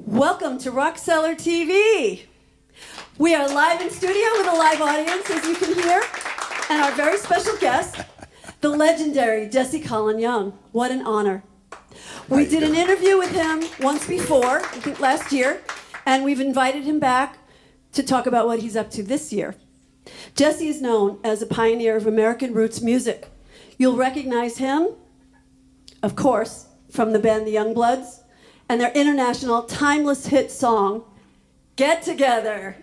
Welcome to Rock Cellar TV. We are live in studio with a live audience, as you can hear, and our very special guest, the legendary Colin Young. What an honor. We did an interview with him once before, I think last year, and we've invited him back to talk about what he's up to this year. Jazzie is known as a pioneer of American roots music. You'll recognize him, of course, from the band the Youngbloods and their international timeless hit song, Get Together.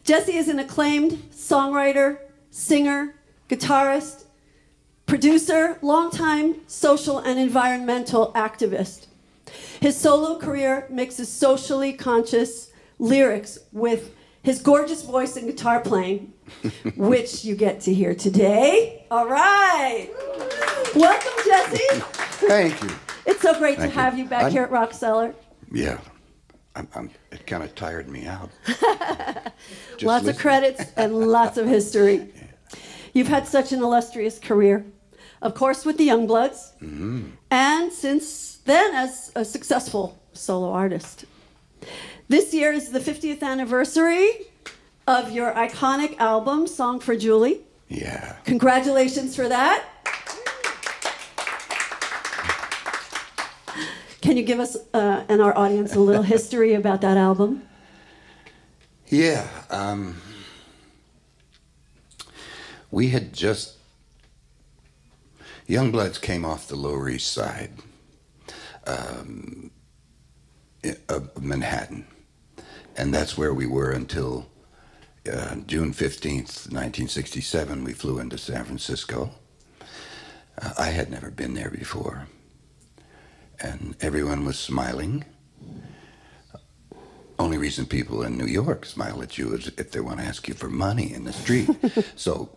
Jazzie is an acclaimed songwriter, singer, guitarist, producer, longtime social and environmental activist. His solo career mixes socially conscious lyrics with his gorgeous voice and guitar playing, which you get to hear today. All right. Welcome, Jazzie. Thank you. It's so great to have you back here at Rock Cellar. Yeah. It kind of tired me out. Lots of credits and lots of history. Yeah. You've had such an illustrious career. Of course, with the Youngbloods, and since then as a successful solo artist. This year is the 50th anniversary of your iconic album, Song for Juli. Yeah. Congratulations for that. Can you give us and our audience a little history about that album? Yeah. We had just... Youngbloods came off the Lower East Side of Manhattan. And that's where we were until June 15th, 1967. We flew into San Francisco. I had never been there before. And everyone was smiling. Only reason people in New York smile at you is if they want to ask you for money in the street. So,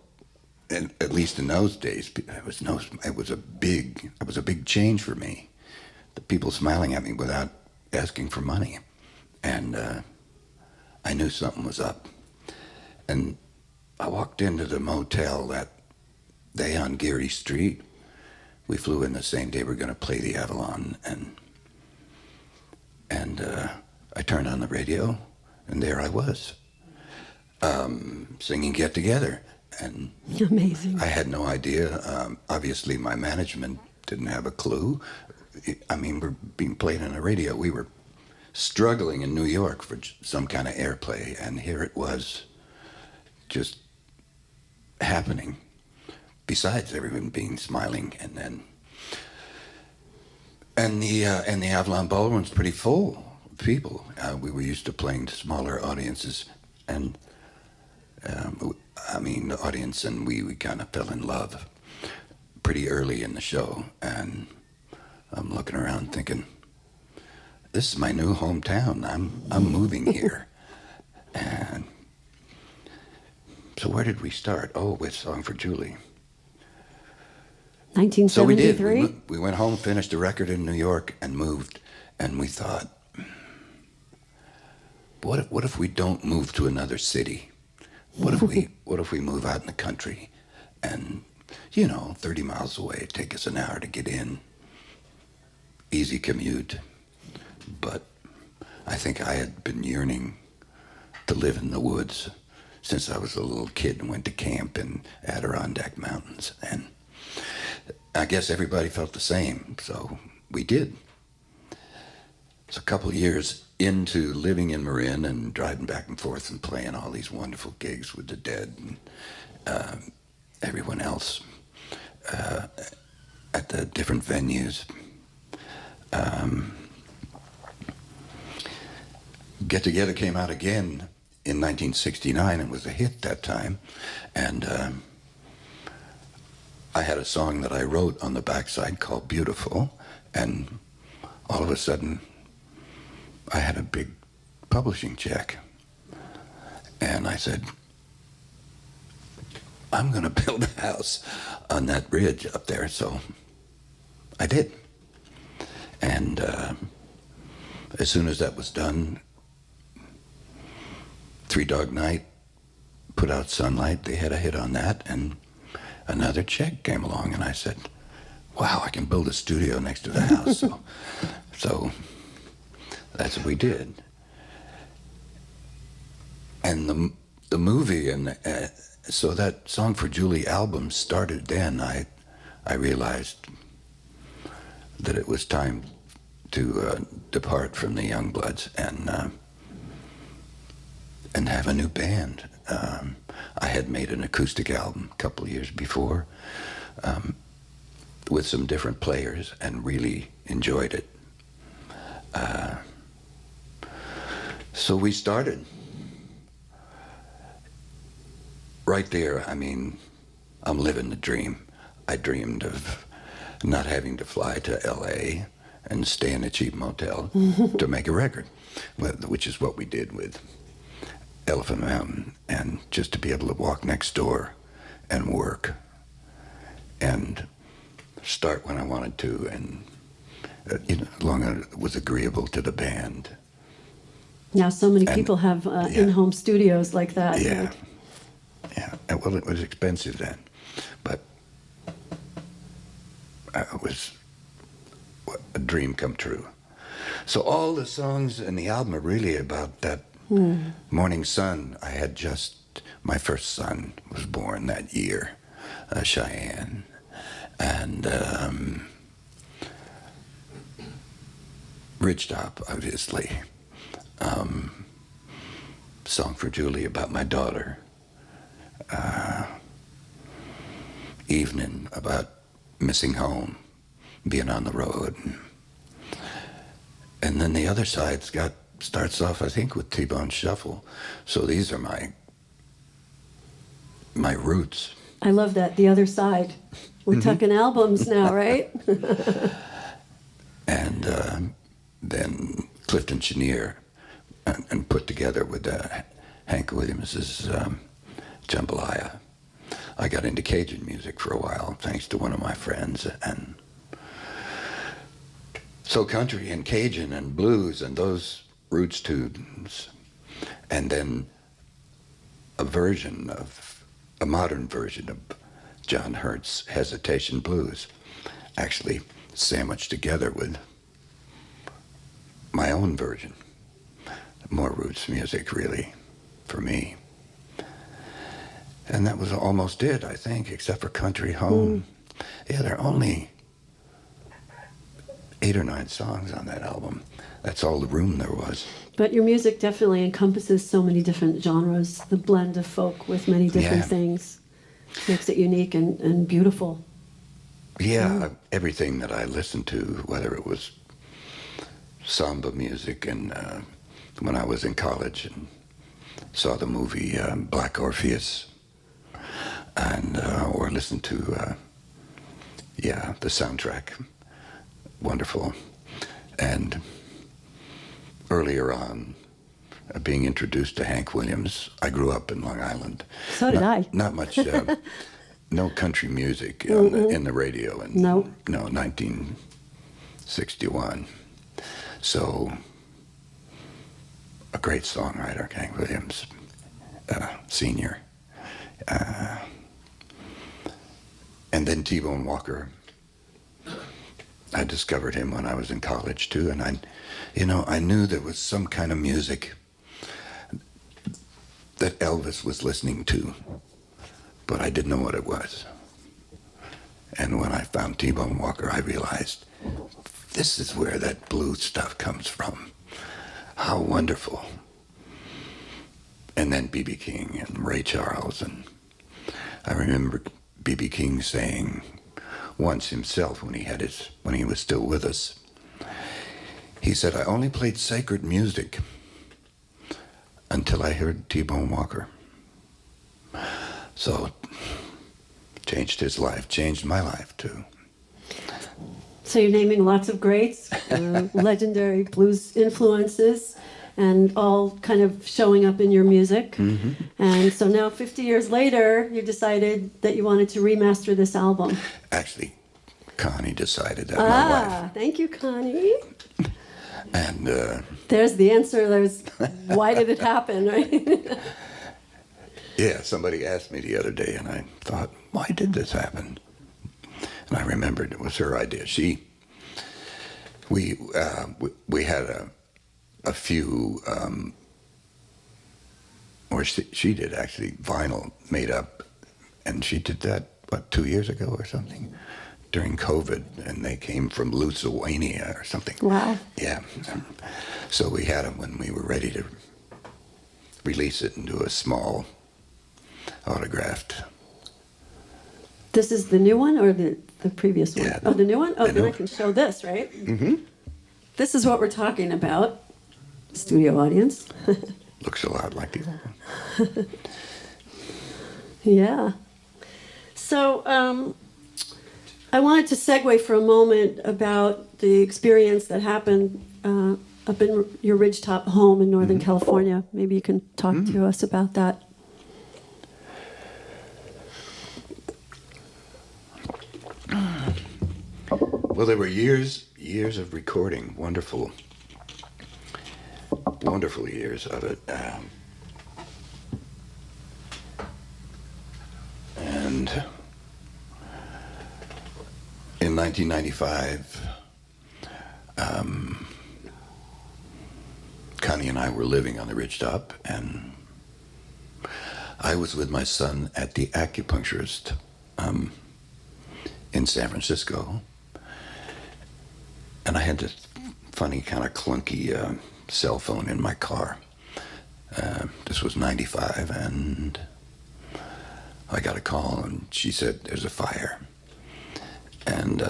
at least in those days, it was a big change for me. The people smiling at me without asking for money, and I knew something was up. And I walked into the motel that day on Geary Street. We flew in the same day we were going to play the Avalon, and I turned on the radio, and there I was, singing Get Together. And amazing. I had no idea. Obviously, my management didn't have a clue. I mean, we're being played on the radio. We were struggling in New York for some kind of airplay, and here it was, just happening. Besides everyone being smiling, and the Avalon Ballroom's pretty full of people. We were used to playing to smaller audiences, and the audience and we kind of fell in love pretty early in the show. And I'm looking around thinking, this is my new hometown. I'm moving here. And so where did we start? Oh, with Song for Juli. 1973? So we did. We went home, finished a record in New York, and moved. And we thought, what if we don't move to another city? What if we move out in the country? And, 30 miles away, take us an hour to get in. Easy commute. But I think I had been yearning to live in the woods since I was a little kid and went to camp in Adirondack Mountains. And I guess everybody felt the same, so we did. It's a couple of years into living in Marin and driving back and forth and playing all these wonderful gigs with the Dead and everyone else at the different venues. Get Together came out again in 1969 and was a hit that time. And I had a song that I wrote on the backside called Beautiful, and all of a sudden I had a big publishing check. And I said, I'm going to build a house on that bridge up there. So I did. And as soon as that was done, Three Dog Night put out Sunlight. They had a hit on that, and another check came along, and I said, wow, I can build a studio next to the house. So That's what we did. And the movie, and so that Song for Juli album started then. I realized that it was time to depart from the Youngbloods and have a new band. I had made an acoustic album a couple of years before with some different players and really enjoyed it. So we started. Right there, I mean, I'm living the dream. I dreamed of not having to fly to LA and stay in a cheap motel to make a record, which is what we did with Elephant Mountain, and just to be able to walk next door and work and start when I wanted to, and as long as it was agreeable to the band. Now so many people have in-home studios like that. Yeah. Right? Yeah, well, it was expensive then, but it was a dream come true. So all the songs in the album are really about that morning sun. I had my first son was born that year, Cheyenne, and Ridgetop, obviously. Song for Juli about my daughter. Evening about missing home, being on the road. And then the other side starts off, I think, with T-Bone Shuffle. So these are my roots. I love that, the other side. We're talking albums now, right? And then Clifton Chenier, and put together with Hank Williams's Jambalaya. I got into Cajun music for a while, thanks to one of my friends, and so country and Cajun and blues and those roots tunes, and then a modern version of John Hurt's Hesitation Blues, actually sandwiched together with my own version. More roots music, really, for me. And that was almost it, I think, except for Country Home. Yeah, there are only 8 or 9 songs on that album. That's all the room there was. But your music definitely encompasses so many different genres. The blend of folk with many different things makes it unique and beautiful. Yeah, everything that I listened to, whether it was samba music, and when I was in college and saw the movie Black Orpheus, and or listened to the soundtrack, wonderful. And earlier on, being introduced to Hank Williams. I grew up in Long Island. So did I. Not much, no country music in the radio in 1961. So a great songwriter, Hank Williams, Senior. And then T-Bone Walker. I discovered him when I was in college too, and I knew there was some kind of music that Elvis was listening to, but I didn't know what it was. And when I found T-Bone Walker, I realized this is where that blues stuff comes from. How wonderful. And then B.B. King and Ray Charles, and I remember B.B. King saying once himself when he was still with us, he said, "I only played sacred music until I heard T-Bone Walker." So changed his life, changed my life too. So you're naming lots of greats, legendary blues influences, and all kind of showing up in your music. Mm-hmm. And so now 50 years later, you decided that you wanted to remaster this album. Actually, Connie decided that, my wife. Thank you, Connie. And there's the answer. Why did it happen, right? Yeah, somebody asked me the other day, and I thought, why did this happen? And I remembered it was her idea. We had a few, or she did actually, vinyl made up, and she did that, what, 2 years ago or something, during COVID, and they came from Lithuania or something. Wow. Yeah. So we had them when we were ready to release it and do a small autographed. This is the new one or the previous one? Yeah. Oh, the new one? Oh, The then new I can show this, right? Mm-hmm. This is what we're talking about, studio audience. Looks a lot like the old one. Yeah. So I wanted to segue for a moment about the experience that happened up in your Ridgetop home in Northern California. Maybe you can talk to us about that. Well, there were years of recording, wonderful years of it. And in 1995, Connie and I were living on the Ridgetop, and I was with my son at the acupuncturist in San Francisco, and I had this funny kind of clunky cell phone in my car. This was 95, and I got a call, and she said, there's a fire. And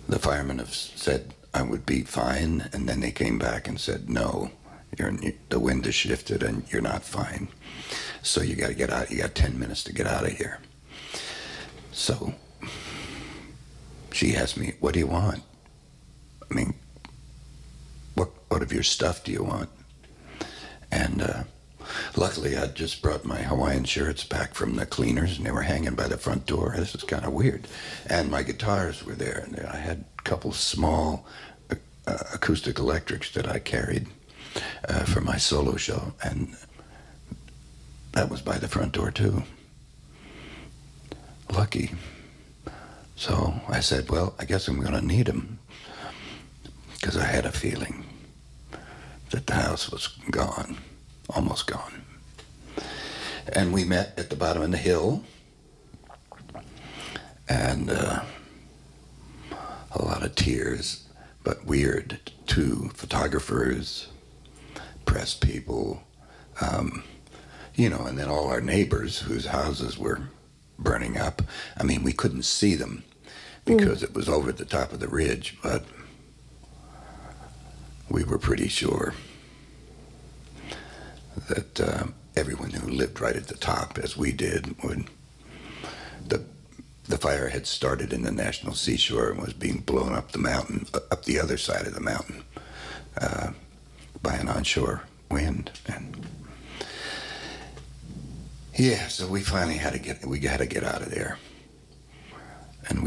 the firemen have said I would be fine, and then they came back and said, no, the wind has shifted and you're not fine. So you got to get out. You got 10 minutes to get out of here. So she asked me, what do you want? I mean, what of your stuff do you want? And luckily, I'd just brought my Hawaiian shirts back from the cleaners, and they were hanging by the front door. This is kind of weird. And my guitars were there, and I had a couple small acoustic electrics that I carried for my solo show, and that was by the front door, too. Lucky. So I said, well, I guess I'm going to need them, because I had a feeling that the house was gone. Almost gone. And we met at the bottom of the hill, and a lot of tears, but weird too. Photographers, press people, and then all our neighbors whose houses were burning up. I mean, we couldn't see them because it was over the top of the ridge, but we were pretty sure that everyone who lived right at the top, as we did, would. The fire had started in the National Seashore and was being blown up the mountain, up the other side of the mountain, by an onshore wind. And yeah, so we finally had to get out of there, and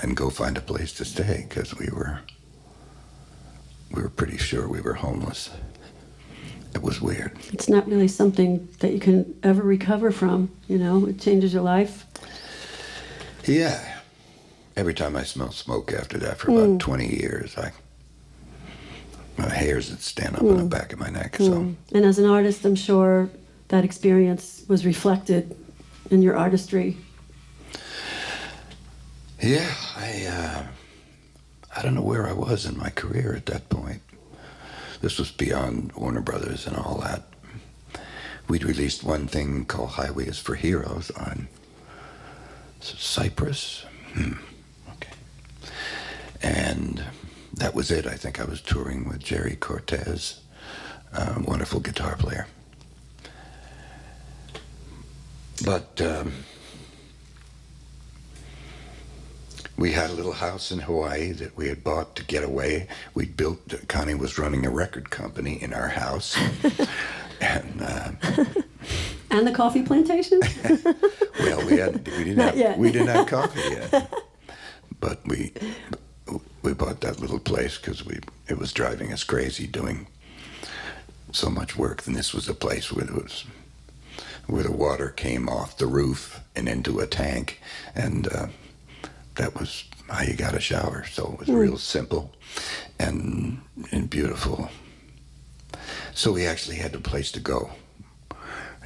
and go find a place to stay, because we were pretty sure we were homeless. It was weird. It's not really something that you can ever recover from, it changes your life. Yeah. Every time I smell smoke after that for about 20 years, my hairs would stand up on the back of my neck. So. And as an artist, I'm sure that experience was reflected in your artistry. Yeah, I don't know where I was in my career at that point. This was beyond Warner Brothers and all that. We'd released one thing called Highway is for Heroes on Cyprus. Okay. And that was it. I think I was touring with Jerry Cortez, a wonderful guitar player. But we had a little house in Hawaii that we had bought to get away. We'd built, Connie was running a record company in our house. And the coffee plantation? Well, we didn't have coffee yet. But we bought that little place because it was driving us crazy doing so much work. And this was a place where the water came off the roof and into a tank, and that was how you got a shower. So it was real simple. and beautiful. So we actually had a place to go.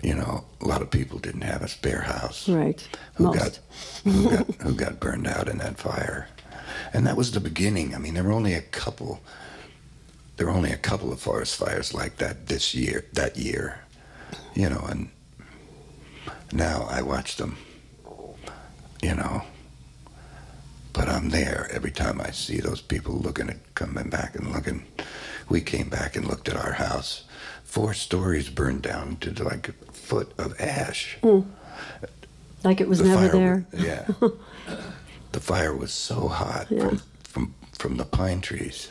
You know, a lot of people didn't have a spare house. Right. Who got burned out in that fire. And that was the beginning. I mean, there were only a couple of forest fires like that year, you know, and now I watch them, you know, but I'm there every time I see those people coming back and looking. We came back and looked at our house. 4 stories burned down to like a foot of ash. Like it was never there. Yeah. The fire was so hot from the pine trees,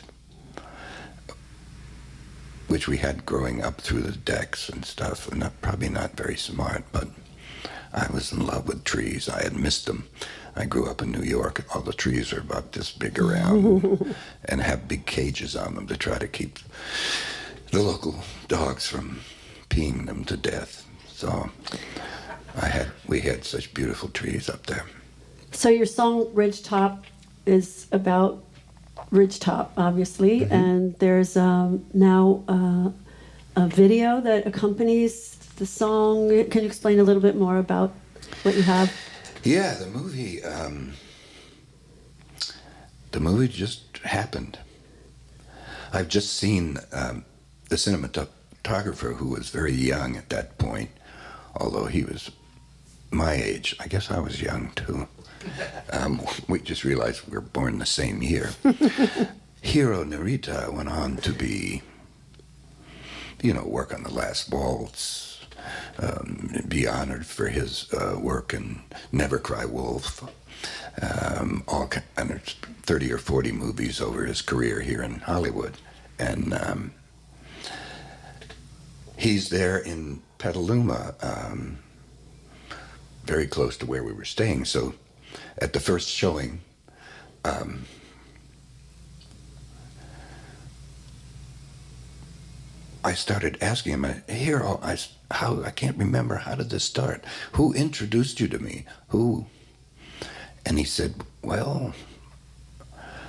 which we had growing up through the decks and stuff, and probably not very smart, but I was in love with trees. I had missed them. I grew up in New York. All the trees are about this big around and have big cages on them to try to keep the local dogs from peeing them to death. So we had such beautiful trees up there. So your song Ridgetop is about Ridgetop, obviously, and there's now a video that accompanies the song. Can you explain a little bit more about what you have? Yeah, the movie just happened. I've just seen the cinematographer, who was very young at that point, although he was my age. I guess I was young too. We just realized we were born the same year. Hiro Narita went on to be, you know, work on The Last Waltz, be honored for his work in Never Cry Wolf, all kind of 30 or 40 movies over his career here in Hollywood. And he's there in Petaluma, very close to where we were staying. So at the first showing, I started asking him, Hiro, I can't remember, how did this start? Who introduced you to me? Who? And he said, well,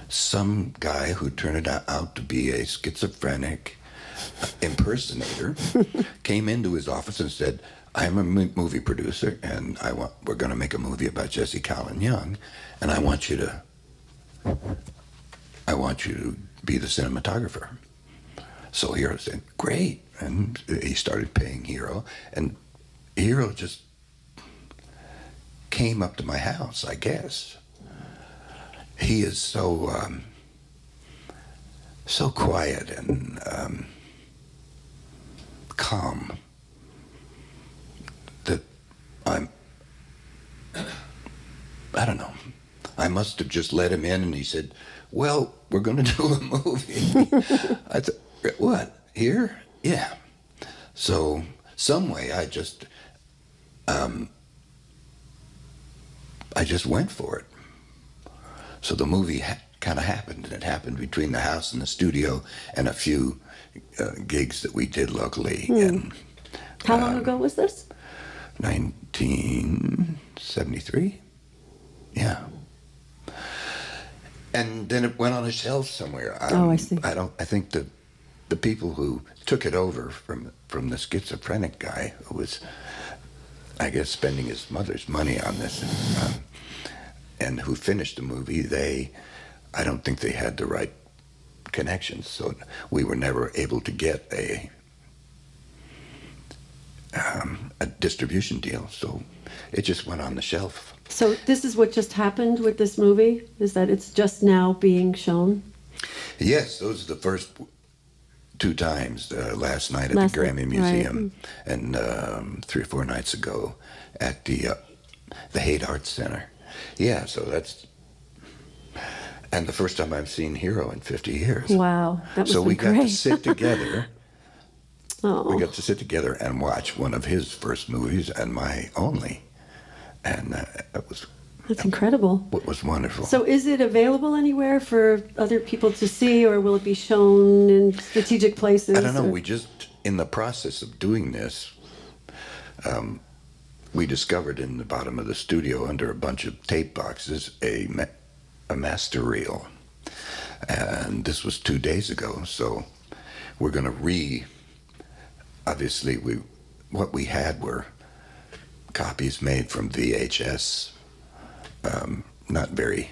some guy who turned out to be a schizophrenic impersonator came into his office and said, I'm a movie producer, and we're going to make a movie about Jazzie Colin Young, and I want you to be the cinematographer. So Hiro said, great. And he started paying Hiro. And Hiro just came up to my house, I guess. He is so quiet and calm that I don't know. I must have just let him in, and he said, well, we're going to do a movie. I thought, what, here? Yeah. So some way I just went for it. So the movie kind of happened, and it happened between the house and the studio and a few gigs that we did locally. And how long ago was this? 1973. Yeah. And then it went on a shelf somewhere. I see. I think the people who took it over from the schizophrenic guy, who was, I guess, spending his mother's money on this, and who finished the movie, I don't think they had the right connections, so we were never able to get a distribution deal. So it just went on the shelf. So this is what just happened with this movie, is that it's just now being shown? Yes, those are the first 2 times, last night at the Grammy Museum, right. And 3 or 4 nights ago at the Haight Arts Center. Yeah, so that's, and the first time I've seen Hiro in 50 years. Wow, that was so we great. got to sit together. Oh. We got to sit together and watch one of his first movies and my only, and that's incredible. What was wonderful. So is it available anywhere for other people to see, or will it be shown in strategic places? I don't know. We just, in the process of doing this, we discovered in the bottom of the studio, under a bunch of tape boxes, a master reel. And and this was 2 days ago. So we're going to obviously what we had were copies made from VHS, not very,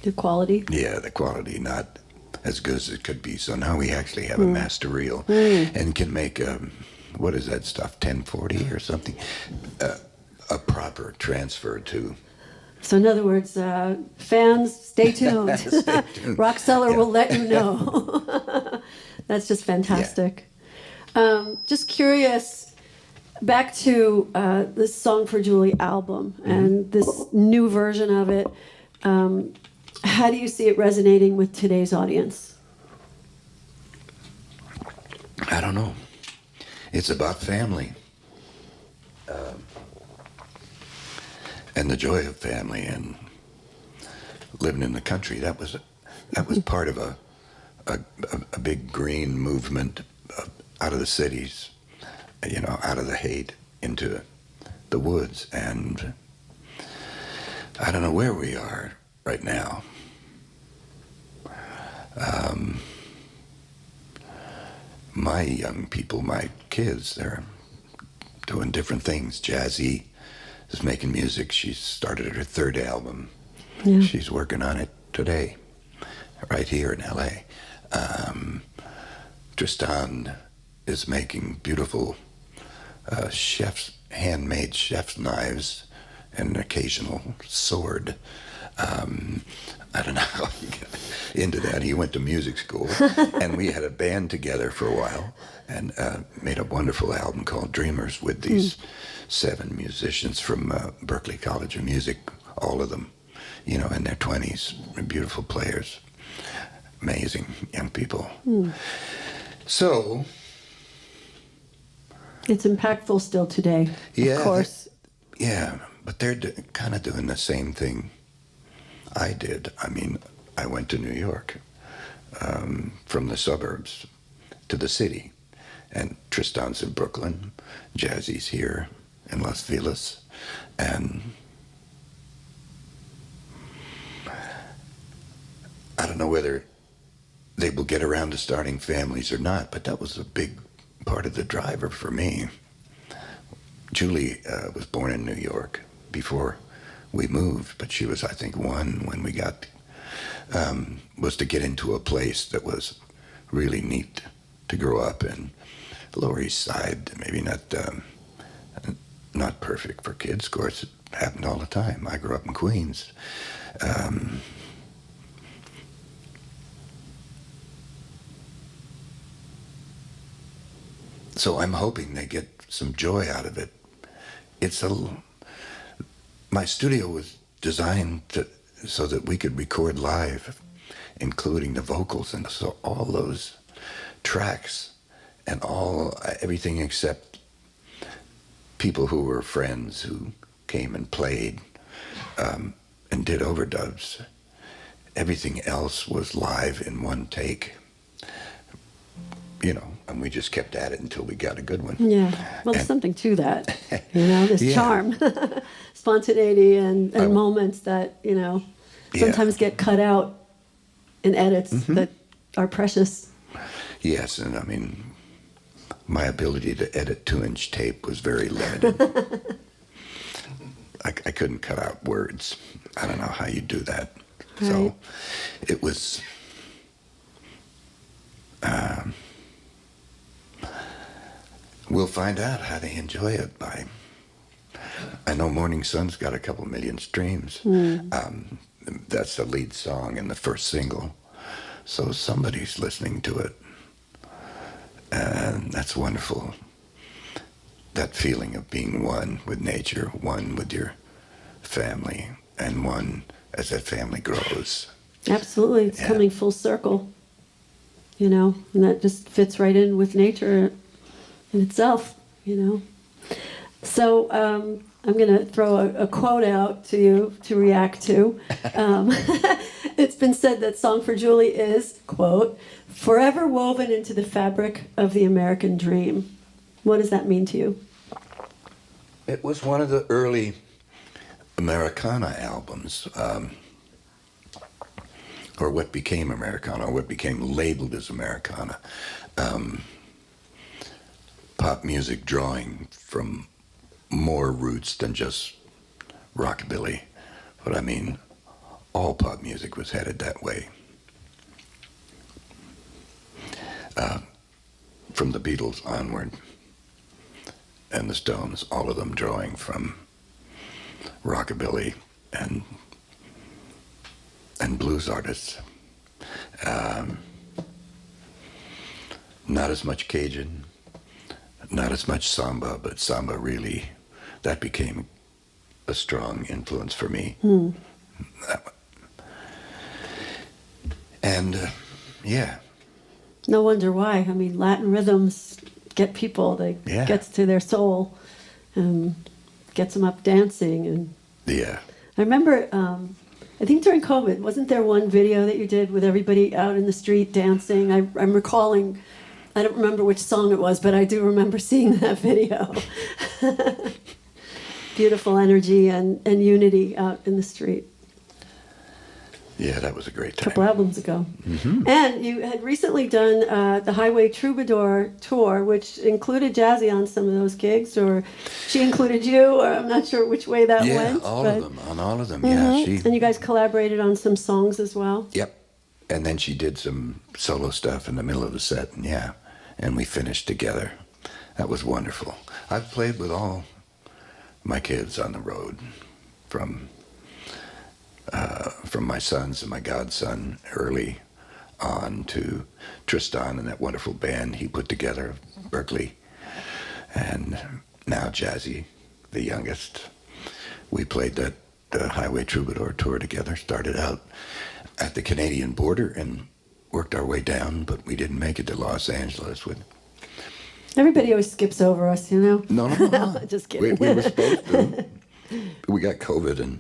The quality. yeah, the quality not as good as it could be. So now we actually have a master reel and can make what is that stuff, 1040 or something, a proper transfer to. So in other words, fans, stay tuned. Stay tuned. Rock Cellar Yeah. will let you know. That's just fantastic. Just curious, back to this Song for Juli album and this new version of it. How do you see it resonating with today's audience? I don't know. It's about family. And the joy of family and living in the country. That was part of a big green movement out of the cities, out of the hate into the woods. And I don't know where we are right now. My young people, my kids, they're doing different things. Jazzie is making music. She started her third album. Yeah. She's working on it today, right here in LA. Tristan is making beautiful handmade chef's knives and an occasional sword. I don't know how he got into that. He went to music school, and we had a band together for a while, and made a wonderful album called Dreamers with these 7 musicians from Berklee College of Music, all of them, in their 20s, beautiful players, amazing young people. So It's impactful still today, yeah, of course. Yeah, but they're kind of doing the same thing I did. I mean, I went to New York, from the suburbs to the city, and Tristan's in Brooklyn, Jazzie's here in Las Vegas, and I don't know whether they will get around to starting families or not, but that was a big part of the driver for me. Juli was born in New York before we moved, but she was, I think, 1 when we got, was to get into a place that was really neat to grow up in. Lower East Side, maybe not perfect for kids, of course. It happened all the time. I grew up in Queens. So I'm hoping they get some joy out of it. My studio was designed so that we could record live, including the vocals, and so all those tracks and everything except people who were friends who came and played and did overdubs. Everything else was live in one take. And we just kept at it until we got a good one. Yeah. Well, there's something to that, this Yeah. charm, spontaneity and moments that, sometimes get cut out in edits that are precious. Yes, and I mean, my ability to edit 2-inch tape was very limited. I couldn't cut out words. I don't know how you do that. Right. So it was... we'll find out how they enjoy it I know Morning Sun's got a couple million streams. That's the lead song and the first single. So somebody's listening to it. And that's wonderful. That feeling of being one with nature, one with your family, and one as that family grows. Absolutely. It's coming full circle, and that just fits right in with nature in itself, So I'm going to throw a quote out to you to react to. It's been said that Song for Juli is, quote, forever woven into the fabric of the American dream. What does that mean to you? It was one of the early Americana albums. or what became Americana, or what became labeled as Americana. Pop music drawing from more roots than just rockabilly. But I mean, all pop music was headed that way. From the Beatles onward, and the Stones, all of them drawing from rockabilly and blues artists. Not as much Cajun, not as much samba, but samba really, that became a strong influence for me. And yeah. No wonder why. I mean, Latin rhythms get people, they gets to their soul, gets them up dancing. And Yeah. I remember, I think during COVID, wasn't there one video that you did with everybody out in the street dancing? I'm recalling, I don't remember which song it was, but I do remember seeing that video. Beautiful energy and unity out in the street. Yeah, that was a great A time. couple albums ago. And you had recently done the Highway Troubadour tour, which included Jazzie on some of those gigs, or she included you, or I'm not sure which way that went. Yeah, all of them, on all of them, And you guys collaborated on some songs as well. Yep. And then she did some solo stuff in the middle of the set, and we finished together. That was wonderful. I've played with all my kids on the road, from my sons and my godson early on to Tristan and that wonderful band he put together, Berkeley, and now Jazzie, the youngest. We played that Highway Troubadour tour together, started out at the Canadian border and worked our way down, but we didn't make it to Los Angeles. Everybody always skips over us, you know? No. Just kidding. We were supposed to. We got COVID in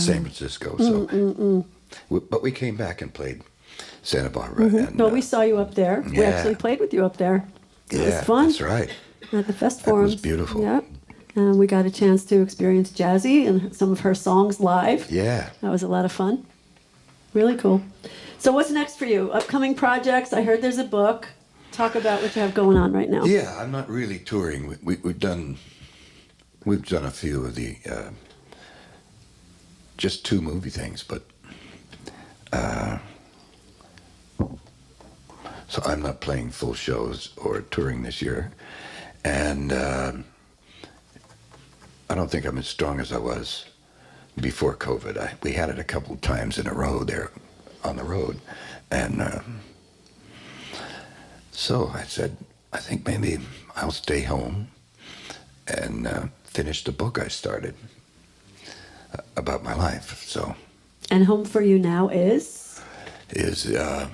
San Francisco, so. But we came back and played Santa Barbara. And, Well, we saw you up there. We actually played with you up there. It was fun. That's right. At the Fest That Forums. was beautiful. Yeah. And we got a chance to experience Jazzie and some of her songs live. Yeah. That was a lot of fun. Really cool. So what's next for you? Upcoming projects? I heard there's a book. Talk about what you have going on right now. Yeah, I'm not really touring. We've done a few of the just 2 movie things, but so I'm not playing full shows or touring this year, and I don't think I'm as strong as I was before COVID. We had it a couple of times in a row there on the road, and so I said, I think maybe I'll stay home and finish the book I started about my life. So, And home for you now is? Is a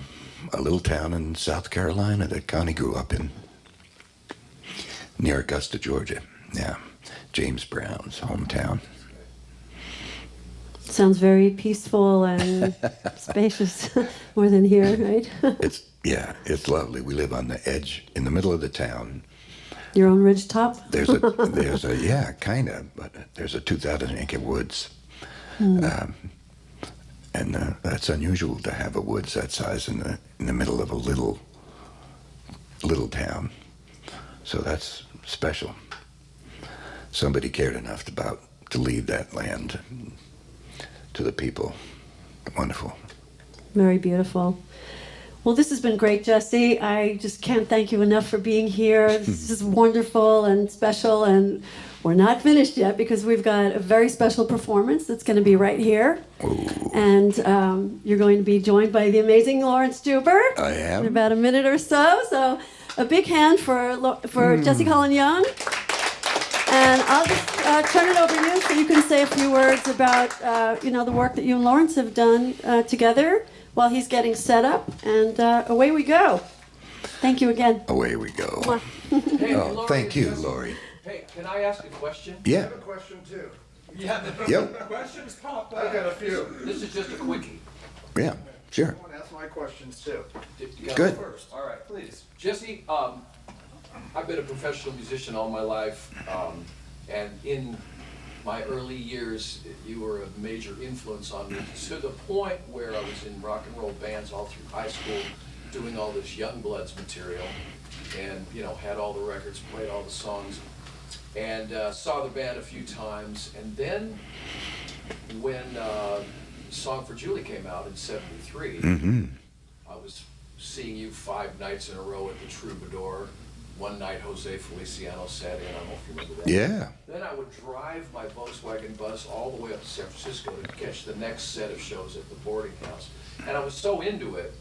little town in South Carolina that Connie grew up in, near Augusta, Georgia. Yeah, James Brown's hometown. Sounds very peaceful and spacious, more than here, right? It's lovely. We live on the edge, in the middle of the town. Your own ridgetop? There's a kind of, but there's a 2,000 acre woods. And that's unusual to have a woods that size in the middle of a little town. So that's special. Somebody cared enough to leave that land to the people. Wonderful. Very beautiful. Well, this has been great, Jazzie. I just can't thank you enough for being here. This is wonderful and special, and we're not finished yet because we've got a very special performance that's going to be right here. Ooh. And you're going to be joined by the amazing Laurence Juber. I am. In about a minute or so. So a big hand for Jazzie Colin Young. And I'll just turn it over to you so you can say a few words about the work that you and Laurence have done together while he's getting set up, and away we go. Thank you again. Away we go. Hey, Oh, Lauri, thank you, this- Lauri. Hey, can I ask a question? Yeah. I have a question too. Yeah. Yep. Questions pop up. I've got a few. This is just a quickie. Yeah. Sure. I want to ask my questions too. You gotta Good. go first. All right, please. Jesse, I've been a professional musician all my life, and in my early years, you were a major influence on me, to the point where I was in rock and roll bands all through high school, doing all this Youngbloods material, and had all the records, played all the songs, and saw the band a few times. And then when Song for Juli came out in '73, I was seeing you 5 nights in a row at the Troubadour. One night Jose Feliciano sat in, I don't know if you remember that. Yeah. Then I would drive my Volkswagen bus all the way up to San Francisco to catch the next set of shows at the boarding house. And I was so into it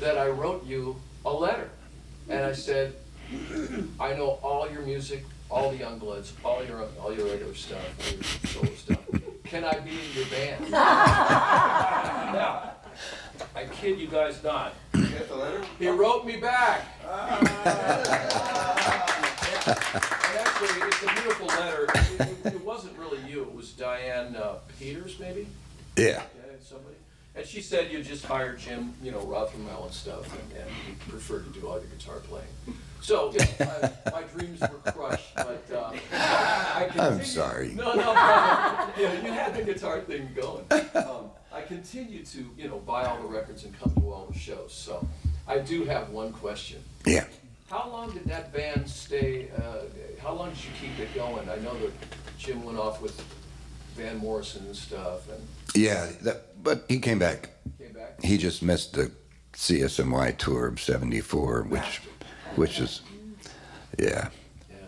that I wrote you a letter. And I said, I know all your music, all the Youngbloods, all your regular stuff, all your solo stuff. Can I be in your band? Now, I kid you guys not. You get the letter? He wrote me back. And actually, it's a beautiful letter. It wasn't really you. It was Diane Peters, maybe? Yeah. Yeah, somebody. And she said you just hired Jim, Rothermel and stuff, and you preferred to do all your guitar playing. So, my dreams were crushed, but I continued. I'm sorry. No problem. You had the guitar thing going. I continued to, buy all the records and come to all the shows. So, I do have one question. Yeah. How long did that band stay? How long did you keep it going? I know that Jim went off with Van Morrison and stuff, and Yeah, but he came back. came back. He just missed the CSMY tour of '74, which is, yeah,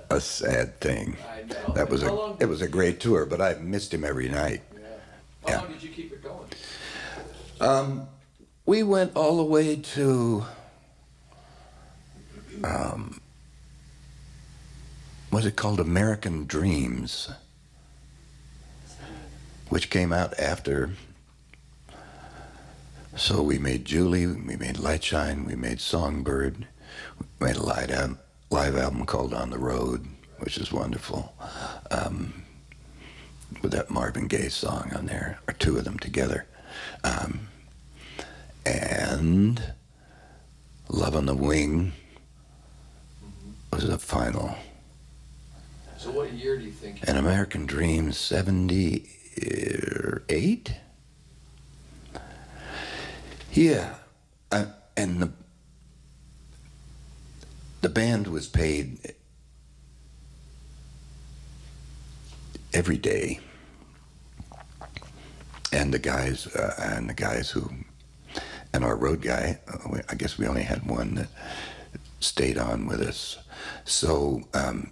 a sad thing. I know. That was How long it was a great tour, but I missed him every night. How Yeah. long did you keep it going? We went all the way to, was it called American Dreams, which came out after. So we made Juli, we made Lightshine, we made Songbird, we made a live album called On the Road, which is wonderful, with that Marvin Gaye song on there, or 2 of them together. And Love on the Wing was the final. So what year do you think? And American Dreams, 78? Yeah. And the band was paid every day. And the guys who, and our road guy, I guess we only had one that stayed on with us. So, and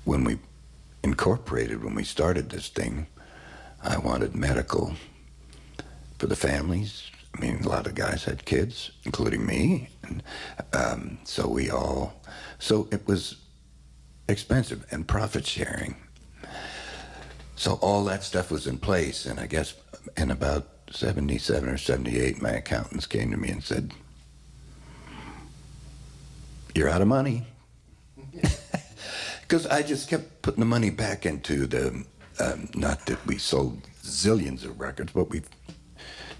when we incorporated, when we started this thing, I wanted medical for the families. I mean, a lot of guys had kids, including me. And, so it was expensive and profit sharing. So all that stuff was in place, and I guess in about 77 or 78, my accountants came to me and said, "You're out of money." Because I just kept putting the money back into the, not that we sold zillions of records, but we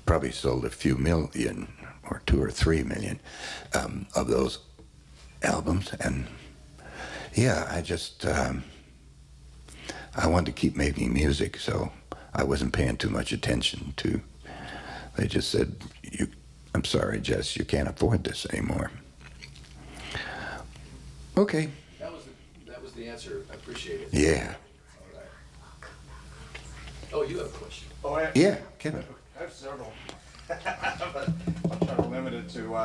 probably sold a few million, or 2 or 3 million of those albums. And yeah, I wanted to keep making music, so I wasn't paying too much attention to. They just said, "I'm sorry, Jess, you can't afford this anymore." Okay. That was the answer. I appreciate it. Yeah. All right. Oh, you have a question. Oh, Yeah, Kevin. I have several. But I'll try to limit it to,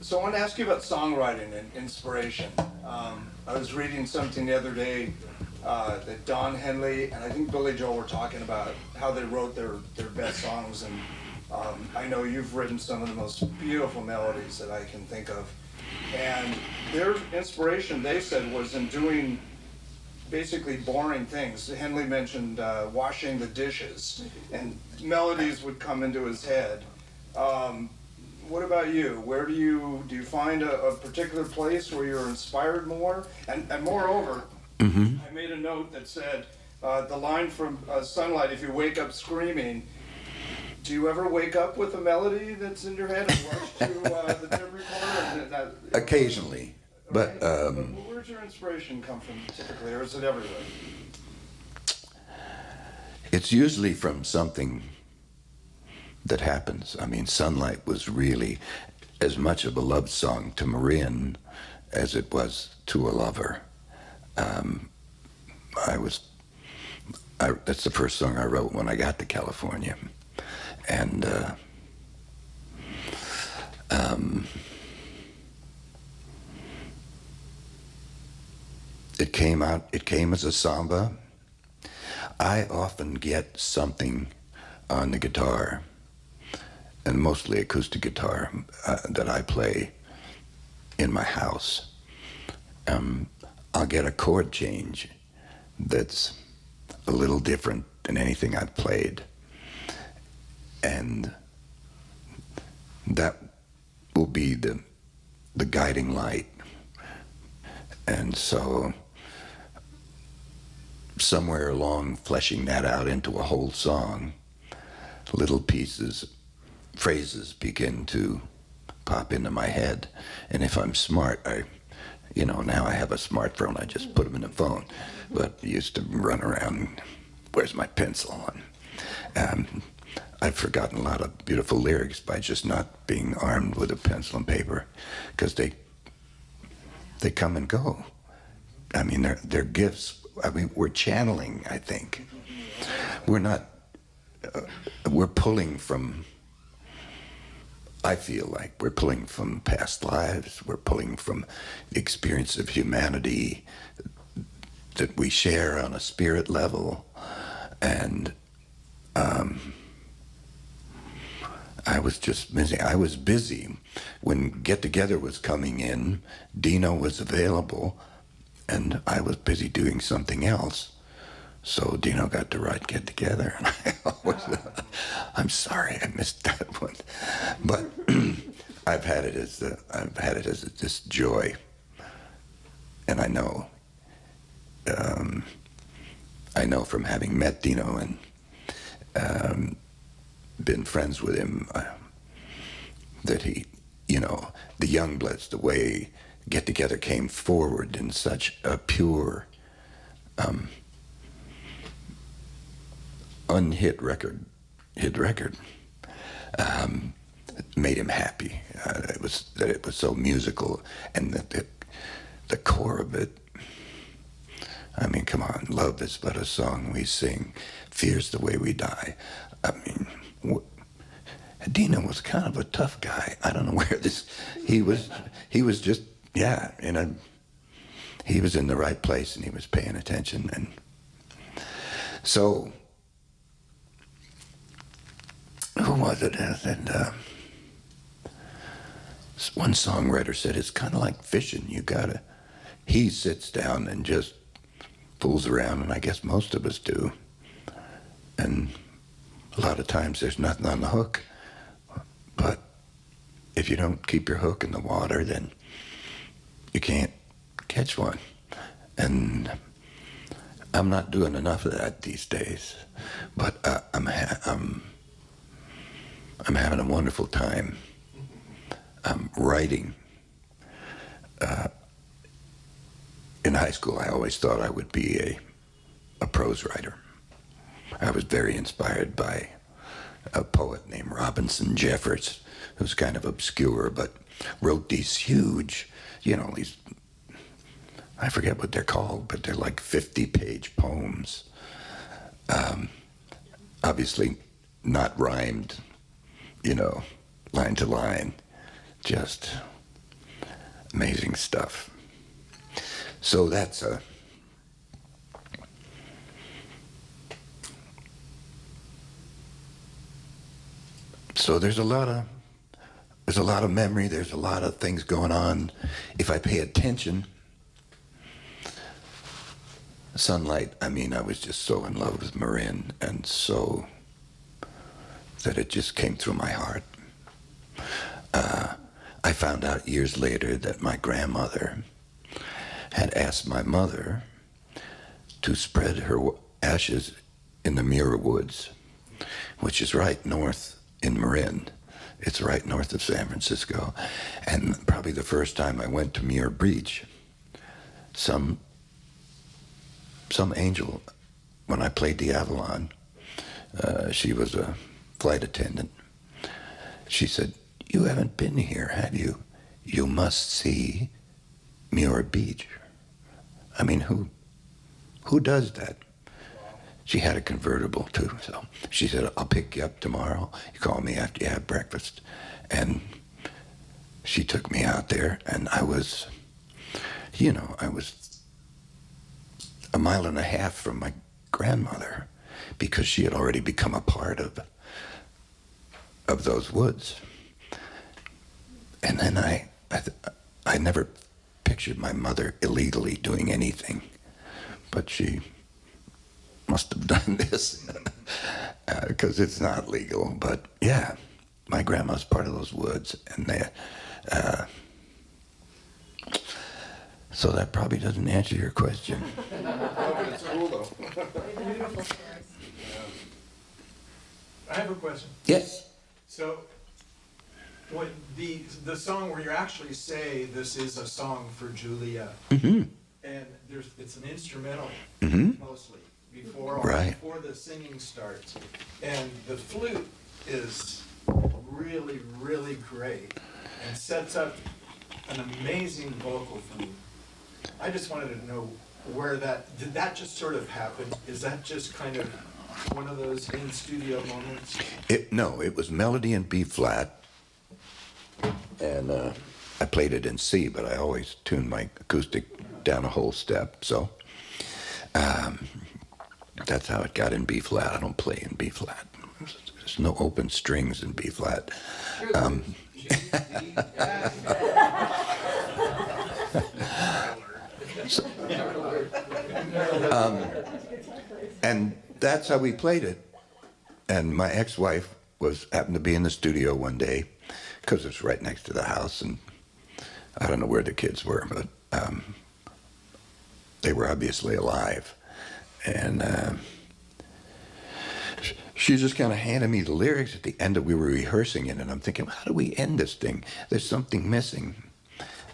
so I want to ask you about songwriting and inspiration. I was reading something the other day that Don Henley and I think Billy Joel were talking about how they wrote their best songs, and I know you've written some of the most beautiful melodies that I can think of. And their inspiration, they said, was in doing basically boring things. Henley mentioned washing the dishes, and melodies would come into his head. What about you? Where do you find a particular place where you're inspired more? And moreover, I made a note that said, the line from Sunlight, if you wake up screaming, do you ever wake up with a melody that's in your head and rush to the tape recorder? Occasionally, but What were does your inspiration come from typically, or is it everywhere? It's usually from something that happens. I mean, Sunlight was really as much of a love song to Marin as it was to a lover. That's the first song I wrote when I got to California. And it came as a samba. I often get something on the guitar, and mostly acoustic guitar, that I play in my house. I'll get a chord change that's a little different than anything I've played. And that will be the guiding light. And so somewhere along fleshing that out into a whole song, little pieces, phrases begin to pop into my head. And if I'm smart, now I have a smartphone, I just put them in the phone. But I used to run around, where's my pencil? And I've forgotten a lot of beautiful lyrics by just not being armed with a pencil and paper, because they come and go. I mean, they're gifts. I mean, we're channeling, I think. We're pulling from, I feel like we're pulling from past lives. We're pulling from the experience of humanity that we share on a spirit level. And I was just busy. I was busy when Get Together was coming in. Dino was available, and I was busy doing something else. So Dino got to write Get Together, and I'm sorry I missed that one, but I've had it as this joy, and I know from having met Dino and been friends with him, that he, the Youngbloods, the way Get Together came forward in such a pure, unhit record, made him happy. It was so musical, and that the core of it. I mean, come on, love is but a song we sing, fear's the way we die. I mean, Dino was kind of a tough guy. I don't know where he was just, he was in the right place, and he was paying attention. And so, who was it? And one songwriter said, it's kind of like fishing. He sits down and just fools around, and I guess most of us do. And a lot of times there's nothing on the hook. But if you don't keep your hook in the water, then you can't catch one. And I'm not doing enough of that these days. But I'm having a wonderful time. I'm writing. In high school, I always thought I would be a prose writer. I was very inspired by a poet named Robinson Jeffers, who's kind of obscure, but wrote these huge, these, I forget what they're called, but they're like 50-page poems. Obviously not rhymed, line to line, just amazing stuff. So that's so there's a lot of memory, there's a lot of things going on. If I pay attention, Sunlight, I mean, I was just so in love with Marin, and so that it just came through my heart. I found out years later that my grandmother had asked my mother to spread her ashes in the Muir Woods, which is right north in Marin. It's right north of San Francisco. And probably the first time I went to Muir Beach, some angel, when I played the Avalon, she was a flight attendant. She said, "You haven't been here, have you? You must see Muir Beach." I mean, who does that? She had a convertible too, so she said, "I'll pick you up tomorrow. You call me after you have breakfast." And she took me out there, and I was a mile and a half from my grandmother, because she had already become a part of those woods. And then I never pictured my mother illegally doing anything, but she must have done this because it's not legal. But yeah, my grandma's part of those woods, and so that probably doesn't answer your question. Oh, but it's cool though. Beautiful stories. I have a question. Yes. So, what the song where you actually say this is a song for Julia, Mm-hmm. and it's an instrumental Mm-hmm. mostly before Right. the singing starts, and the flute is really, really great and sets up an amazing vocal from you. I just wanted to know did that just sort of happen? Is that just kind of one of those in-studio moments? No, it was melody in B flat, and I played it in C, but I always tuned my acoustic down a whole step, so that's how it got in B flat. I don't play in B flat. There's no open strings in B flat. And that's how we played it. And my ex-wife happened to be in the studio one day, because it's right next to the house, and I don't know where the kids were, but they were obviously alive. And she just kind of handed me the lyrics at the end we were rehearsing it, and I'm thinking, how do we end this thing? There's something missing.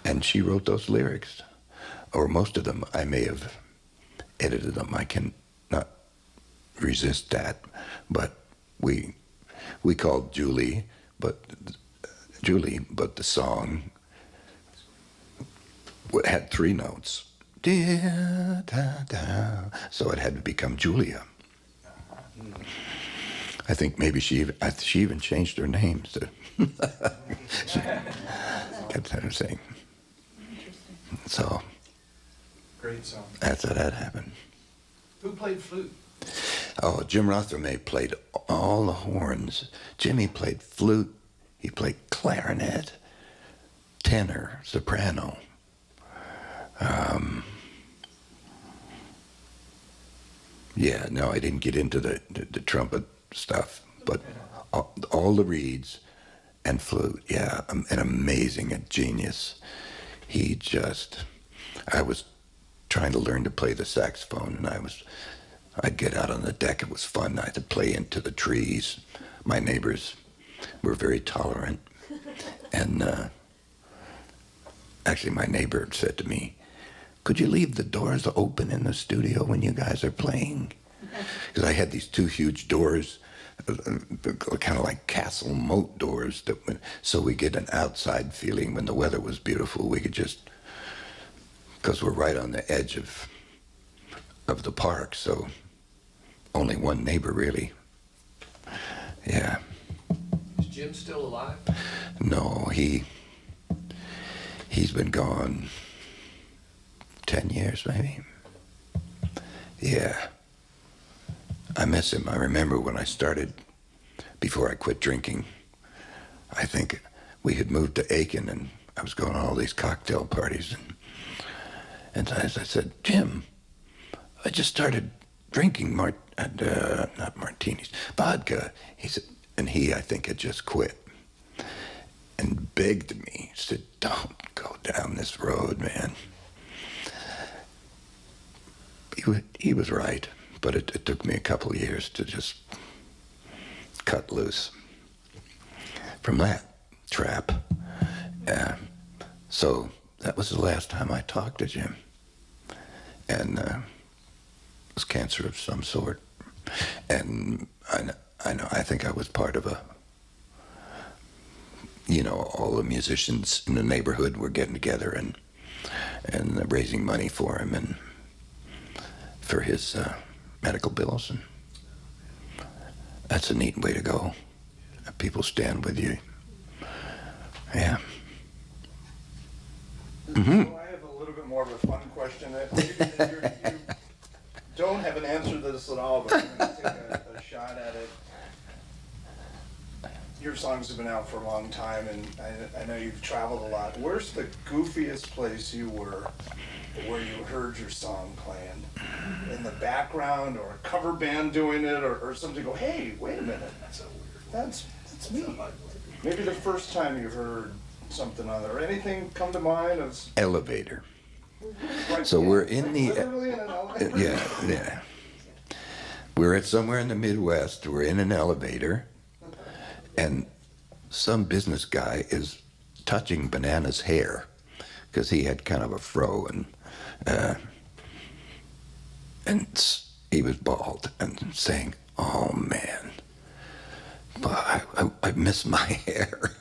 And she wrote those lyrics, or most of them. I may have edited them. I can not resist that. But we called Juli, but the song had 3 notes. Da, da, da. So it had to become Julia. I think maybe she even changed her name. So she kept saying. So Great song. that's how that happened. Who played flute? Oh, Jim Rothermay played all the horns. Jimmy played flute. He played clarinet, tenor, soprano. Yeah, no, I didn't get into the trumpet stuff, but all the reeds and flute. Yeah, an amazing genius. I was trying to learn to play the saxophone, and I'd get out on the deck. It was fun. I had to play into the trees. My neighbors were very tolerant. And actually, my neighbor said to me, "Could you leave the doors open in the studio when you guys are playing?" Because I had these 2 huge doors, kind of like castle moat doors, so we get an outside feeling when the weather was beautiful. We could just, because we're right on the edge of the park, so only one neighbor really. Yeah. Is Jim still alive? No, he's been gone 10 years maybe. Yeah. I miss him. I remember when I started, before I quit drinking, I think we had moved to Aiken, and I was going to all these cocktail parties, and as I said, "Jim, I just started drinking not martinis, vodka." He said, and I think had just quit, and begged me, said, "Don't go down this road, man." He was right, but it took me a couple of years to just cut loose from that trap. So that was the last time I talked to Jim. and it was cancer of some sort. And I think I was part of all the musicians in the neighborhood were getting together and raising money for him and for his medical bills. And that's a neat way to go. People stand with you. Yeah. So I have a little bit more of a fun question. You don't have an answer to this at all, but I'm going to take a shot at it. Your songs have been out for a long time, and I know you've traveled a lot. Where's the goofiest place you were where you heard your song playing? In the background, or a cover band doing it, or something go, hey, wait a minute, that's me. Maybe the first time you heard something on there, or anything come to mind of... Elevator. Right, So yeah, we're in the... literally in an elevator? Yeah. We're at somewhere in the Midwest. We're in an elevator, and some business guy is touching Banana's hair because he had kind of a fro, and he was bald, and saying, "Oh man, but I miss my hair."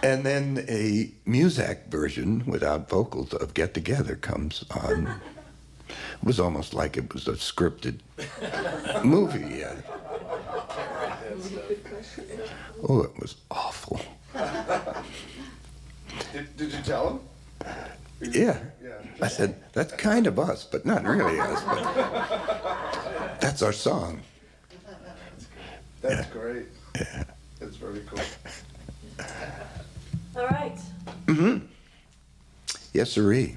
And then a Muzak version without vocals of "Get Together" comes on. It was almost like it was a scripted movie. Oh, it was awful. Did you tell him? Yeah. Yeah. I said, that's kind of us, but not really us. But that's our song. That's great. Yeah. That's very cool. All right. Yes, sirree.